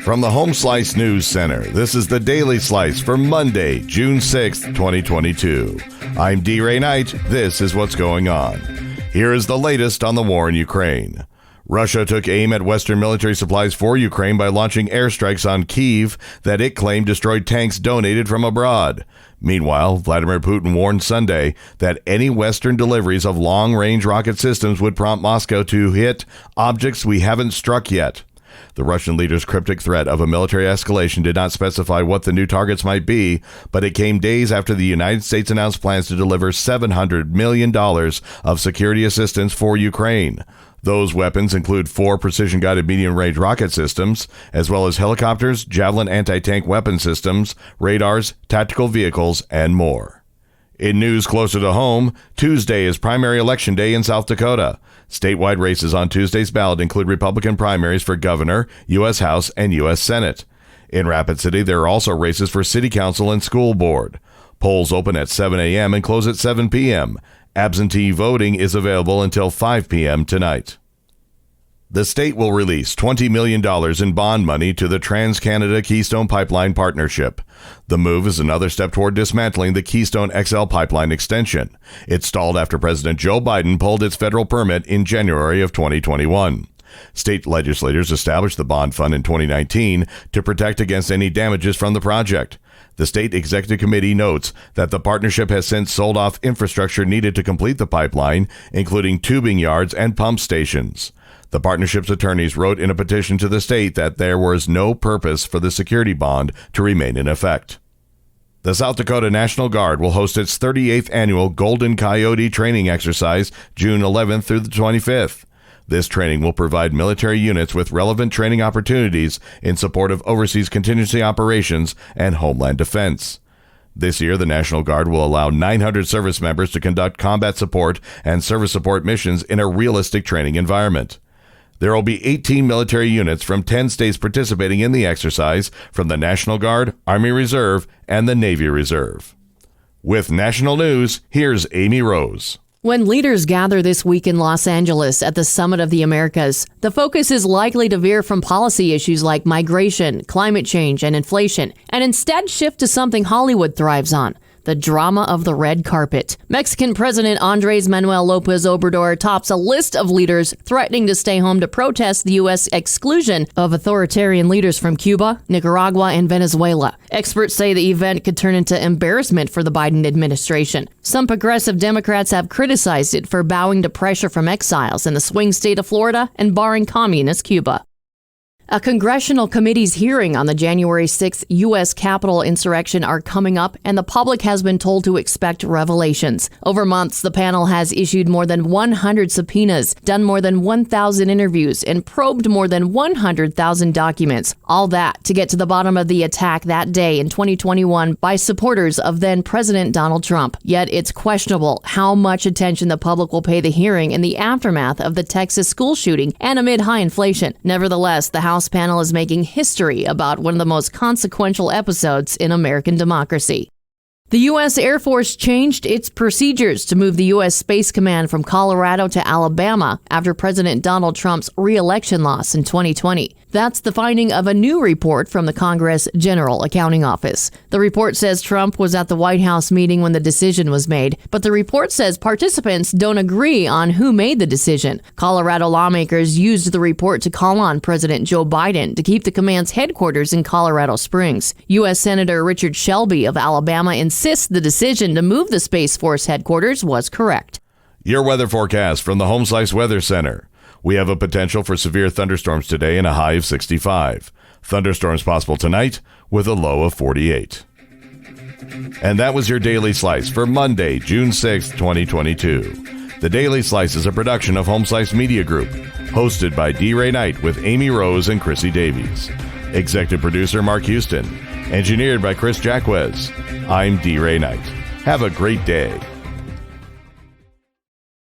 From the Home Slice News Center, this is the Daily Slice for Monday, June 6th, 2022. I'm D. Ray Knight. This is what's going on. Here is the latest on the war in Ukraine. Russia took aim at Western military supplies for Ukraine by launching airstrikes on Kyiv that it claimed destroyed tanks donated from abroad. Meanwhile, Vladimir Putin warned Sunday that any Western deliveries of long-range rocket systems would prompt Moscow to hit objects we haven't struck yet. The Russian leader's cryptic threat of a military escalation did not specify what the new targets might be, but it came days after the United States announced plans to deliver $700 million of security assistance for Ukraine. Those weapons include 4 precision-guided medium-range rocket systems, as well as helicopters, Javelin anti-tank weapon systems, radars, tactical vehicles, and more. In news closer to home, Tuesday is primary election day in South Dakota. Statewide races on Tuesday's ballot include Republican primaries for governor, U.S. House, and U.S. Senate. In Rapid City, there are also races for city council and school board. Polls open at 7 a.m. and close at 7 p.m. Absentee voting is available until 5 p.m. tonight. The state will release $20 million in bond money to the Trans-Canada Keystone Pipeline Partnership. The move is another step toward dismantling the Keystone XL pipeline extension. It stalled after President Joe Biden pulled its federal permit in January of 2021. State legislators established the bond fund in 2019 to protect against any damages from the project. The State Executive Committee notes that the partnership has since sold off infrastructure needed to complete the pipeline, including tubing yards and pump stations. The partnership's attorneys wrote in a petition to the state that there was no purpose for the security bond to remain in effect. The South Dakota National Guard will host its 38th annual Golden Coyote training exercise June 11th through the 25th. This training will provide military units with relevant training opportunities in support of overseas contingency operations and homeland defense. This year, the National Guard will allow 900 service members to conduct combat support and service support missions in a realistic training environment. There will be 18 military units from 10 states participating in the exercise from the National Guard, Army Reserve, and the Navy Reserve. With national news, here's Amy Rose. When leaders gather this week in Los Angeles at the Summit of the Americas, the focus is likely to veer from policy issues like migration, climate change, and inflation, and instead shift to something Hollywood thrives on: the drama of the red carpet. Mexican President Andrés Manuel López Obrador tops a list of leaders threatening to stay home to protest the U.S. exclusion of authoritarian leaders from Cuba, Nicaragua, and Venezuela. Experts say the event could turn into embarrassment for the Biden administration. Some progressive Democrats have criticized it for bowing to pressure from exiles in the swing state of Florida and barring communist Cuba. A congressional committee's hearing on the January 6th U.S. Capitol insurrection are coming up, and the public has been told to expect revelations. Over months, the panel has issued more than 100 subpoenas, done more than 1,000 interviews, and probed more than 100,000 documents. All that to get to the bottom of the attack that day in 2021 by supporters of then-President Donald Trump. Yet it's questionable how much attention the public will pay the hearing in the aftermath of the Texas school shooting and amid high inflation. Nevertheless, the House panel is making history about one of the most consequential episodes in American democracy. The U.S. Air Force changed its procedures to move the U.S. Space Command from Colorado to Alabama after President Donald Trump's re-election loss in 2020. That's the finding of a new report from the Congress General Accounting Office. The report says Trump was at the White House meeting when the decision was made, but the report says participants don't agree on who made the decision. Colorado lawmakers used the report to call on President Joe Biden to keep the command's headquarters in Colorado Springs. U.S. Senator Richard Shelby of Alabama insists the decision to move the Space Force headquarters was correct. Your weather forecast from the Home Slice Weather Center. We have a potential for severe thunderstorms today and a high of 65. Thunderstorms possible tonight with a low of 48. And that was your Daily Slice for Monday, June 6th, 2022. The Daily Slice is a production of Home Slice Media Group, hosted by D. Ray Knight with Amy Rose and Chrissy Davies. Executive producer Mark Houston. Engineered by Chris Jacquez. I'm D. Ray Knight. Have a great day.